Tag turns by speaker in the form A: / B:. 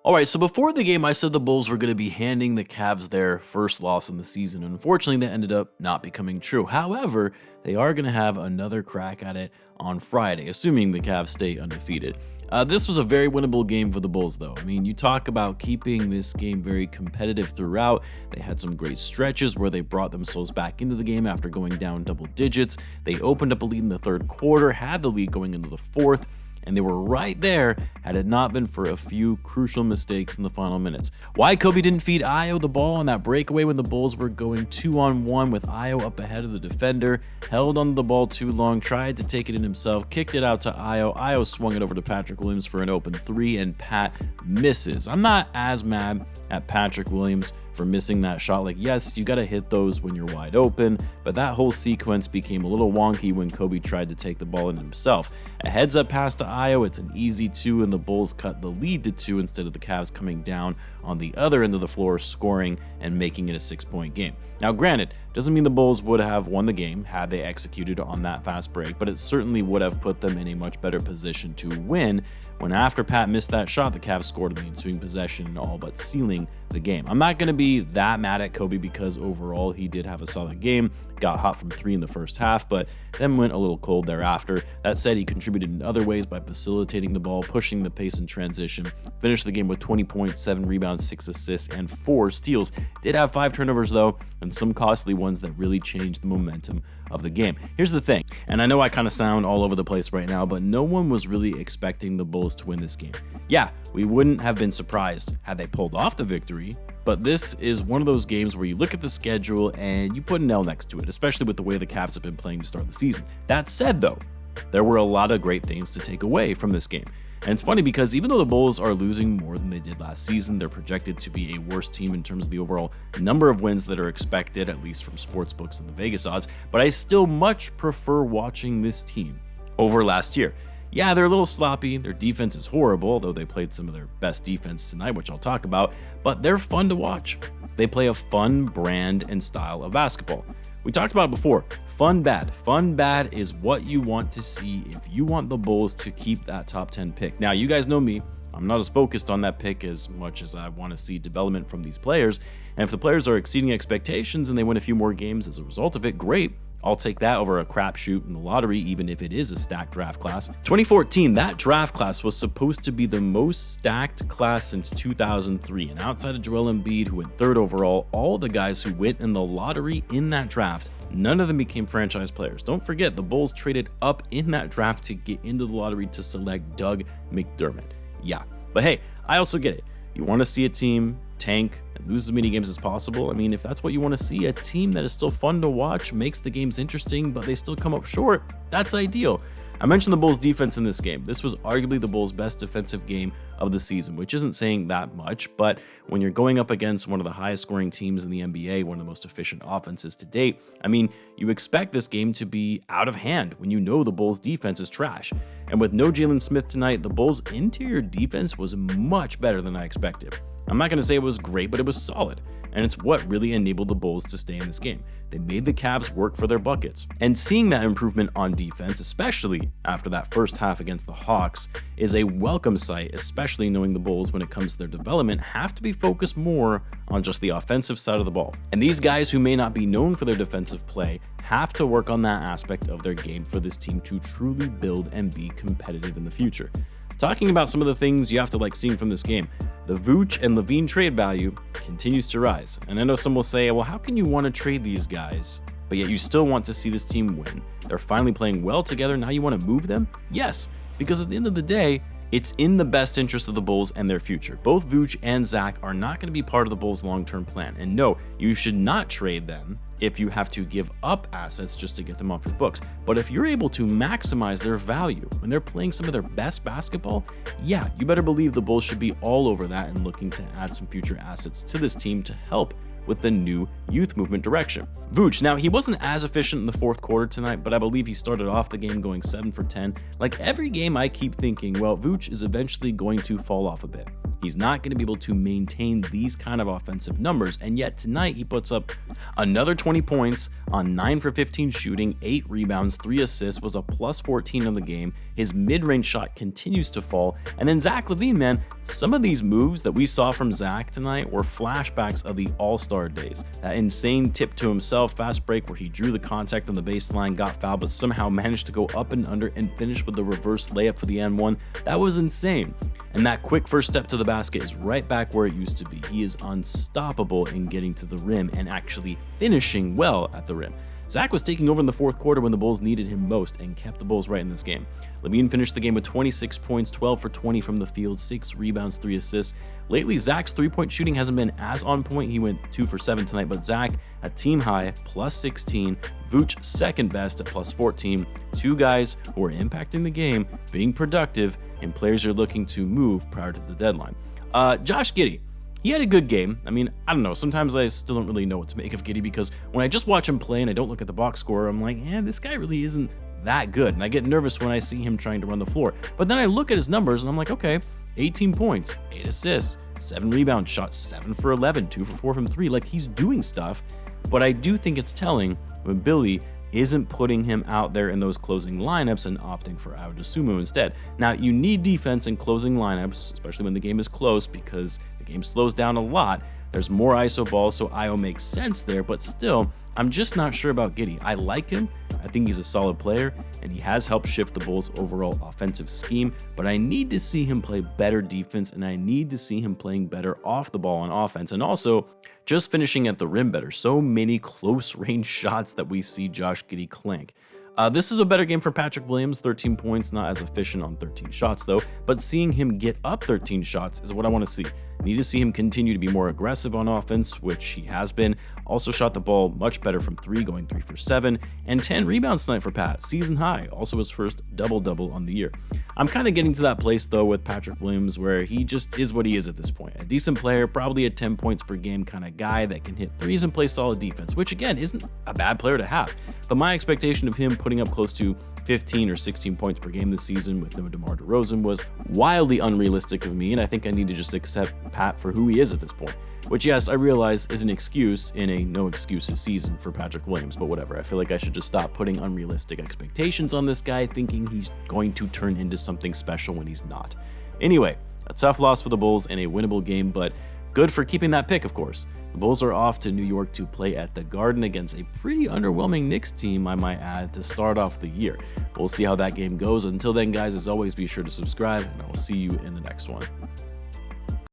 A: Alright, so before the game, I said the Bulls were going to be handing the Cavs their first loss in the season. Unfortunately, that ended up not becoming true. However, they are going to have another crack at it on Friday, assuming the Cavs stay undefeated. This was a very winnable game for the Bulls, though. I mean, you talk about keeping this game very competitive throughout. They had some great stretches where they brought themselves back into the game after going down double digits. They opened up a lead in the third quarter, had the lead going into the fourth, and they were right there had it not been for a few crucial mistakes in the final minutes. Why Coby didn't feed Ayo the ball on that breakaway when the Bulls were going 2-on-1 with Ayo up ahead of the defender, held on the ball too long, tried to take it in himself, kicked it out to Ayo. Ayo swung it over to Patrick Williams for an open three, and Pat misses. I'm not as mad at Patrick Williams for missing that shot. Like, yes, you got to hit those when you're wide open, but that whole sequence became a little wonky when Coby tried to take the ball in himself. A heads-up pass to Ayo, it's an easy 2, and the Bulls cut the lead to 2 instead of the Cavs coming down on the other end of the floor, scoring and making it a 6-point game. Now, granted, doesn't mean the Bulls would have won the game had they executed on that fast break, but it certainly would have put them in a much better position to win when after Pat missed that shot, the Cavs scored in the ensuing possession and all but sealing the game. I'm not going to be that mad at Coby because overall he did have a solid game, got hot from 3 in the first half, but then went a little cold thereafter. That said, he contributed in other ways by facilitating the ball, pushing the pace in transition, finished the game with 20 points, 7 rebounds, 6 assists, and 4 steals. Did have 5 turnovers though, and some costly ones that really changed the momentum of the game. Here's the thing, and I know I kind of sound all over the place right now, but no one was really expecting the Bulls to win this game. Yeah, we wouldn't have been surprised had they pulled off the victory, but this is one of those games where you look at the schedule and you put an L next to it, especially with the way the Cavs have been playing to start the season. That said though, there were a lot of great things to take away from this game. And it's funny because even though the Bulls are losing more than they did last season, they're projected to be a worse team in terms of the overall number of wins that are expected, at least from sportsbooks and the Vegas odds, but I still much prefer watching this team over last year. Yeah, they're a little sloppy, their defense is horrible, although they played some of their best defense tonight, which I'll talk about, but they're fun to watch. They play a fun brand and style of basketball. We talked about it before. Fun bad. Fun bad is what you want to see if you want the Bulls to keep that top 10 pick. Now, you guys know me. I'm not as focused on that pick as much as I want to see development from these players. And if the players are exceeding expectations and they win a few more games as a result of it, great. I'll take that over a crapshoot in the lottery, even if it is a stacked draft class. 2014, that draft class was supposed to be the most stacked class since 2003. And outside of Joel Embiid, who went 3rd overall, all the guys who went in the lottery in that draft, none of them became franchise players. Don't forget, the Bulls traded up in that draft to get into the lottery to select Doug McDermott. Yeah, but hey, I also get it. You want to see a team tank and lose as many games as possible. I mean, if that's what you want to see, a team that is still fun to watch, makes the games interesting, but they still come up short, that's ideal. I mentioned the Bulls defense in this game. This was arguably the Bulls' best defensive game of the season, which isn't saying that much, but when you're going up against one of the highest scoring teams in the NBA, one of the most efficient offenses to date, I mean, you expect this game to be out of hand when you know the Bulls' defense is trash. And with no Jalen Smith tonight, the Bulls' interior defense was much better than I expected. I'm not going to say it was great, but it was solid, and it's what really enabled the Bulls to stay in this game. They made the Cavs work for their buckets, and seeing that improvement on defense, especially after that first half against the Hawks, is a welcome sight, especially knowing the Bulls, when it comes to their development, have to be focused more on just the offensive side of the ball. And these guys who may not be known for their defensive play have to work on that aspect of their game for this team to truly build and be competitive in the future. Talking about some of the things you have to like seeing from this game, the Vooch and Lavine trade value continues to rise. And I know some will say, well, how can you want to trade these guys, but yet you still want to see this team win? They're finally playing well together, now you want to move them? Yes, because at the end of the day, it's in the best interest of the Bulls and their future. Both Vooch and Zach are not going to be part of the Bulls' long-term plan. And no, you should not trade them if you have to give up assets just to get them off your books. But if you're able to maximize their value when they're playing some of their best basketball, yeah, you better believe the Bulls should be all over that and looking to add some future assets to this team to help with the new youth movement direction. Vooch, now he wasn't as efficient in the fourth quarter tonight, but I believe he started off the game going 7 for 10. Like every game I keep thinking, well, Vooch is eventually going to fall off a bit. He's not going to be able to maintain these kind of offensive numbers, and yet tonight he puts up another 20 points on 9 for 15 shooting, 8 rebounds, 3 assists, was a plus 14 on the game. His mid-range shot continues to fall, and then Zach Lavine, man, some of these moves that we saw from Zach tonight were flashbacks of the All-Star days. That insane tip to himself, fast break where he drew the contact on the baseline, got fouled, but somehow managed to go up and under and finish with the reverse layup for the N1. That was insane. And that quick first step to the basket is right back where it used to be. He is unstoppable in getting to the rim and actually finishing well at the rim. Zach was taking over in the fourth quarter when the Bulls needed him most and kept the Bulls right in this game. Lavine finished the game with 26 points, 12 for 20 from the field, 6 rebounds, 3 assists. Lately, Zach's three-point shooting hasn't been as on point. He went 2 for 7 tonight, but Zach, a team high, plus 16. Vooch, second best at plus 14. Two guys who are impacting the game, being productive, and players are looking to move prior to the deadline. Josh Giddey. He had a good game. I mean, I don't know. Sometimes I still don't really know what to make of Giddey because when I just watch him play and I don't look at the box score, I'm like, this guy really isn't that good. And I get nervous when I see him trying to run the floor. But then I look at his numbers and I'm like, okay, 18 points, 8 assists, 7 rebounds, shot 7 for 11, 2 for 4 from 3. Like, he's doing stuff. But I do think it's telling when Billy isn't putting him out there in those closing lineups and opting for Dosunmu instead. Now, you need defense in closing lineups, especially when the game is close, because the game slows down a lot. There's more ISO balls, so IO makes sense there, but still, I'm just not sure about Giddey. I like him. I think he's a solid player, and he has helped shift the Bulls' overall offensive scheme, but I need to see him play better defense, and I need to see him playing better off the ball on offense, and also just finishing at the rim better. So many close-range shots that we see Josh Giddey clank. This is a better game for Patrick Williams, 13 points, not as efficient on 13 shots though, but seeing him get up 13 shots is what I want to see. I need to see him continue to be more aggressive on offense, which he has been. Also shot the ball much better from 3, going 3 for 7, and 10 rebounds tonight for Pat, season high, also his first double-double on the year. I'm kind of getting to that place though with Patrick Williams where he just is what he is at this point. A decent player, probably a 10 points per game kind of guy that can hit threes and play solid defense, which again isn't a bad player to have. But my expectation of him putting up close to 15 or 16 points per game this season with no DeMar DeRozan was wildly unrealistic of me, and I think I need to just accept Pat for who he is at this point. Which, yes, I realize is an excuse in a no excuses season for Patrick Williams, but whatever. I feel like I should just stop putting unrealistic expectations on this guy, thinking he's going to turn into something special when he's not. Anyway, a tough loss for the Bulls and a winnable game, but good for keeping that pick, of course. The Bulls are off to New York to play at the Garden against a pretty underwhelming Knicks team, I might add, to start off the year. We'll see how that game goes. Until then, guys, as always, be sure to subscribe, and I will see you in the next one.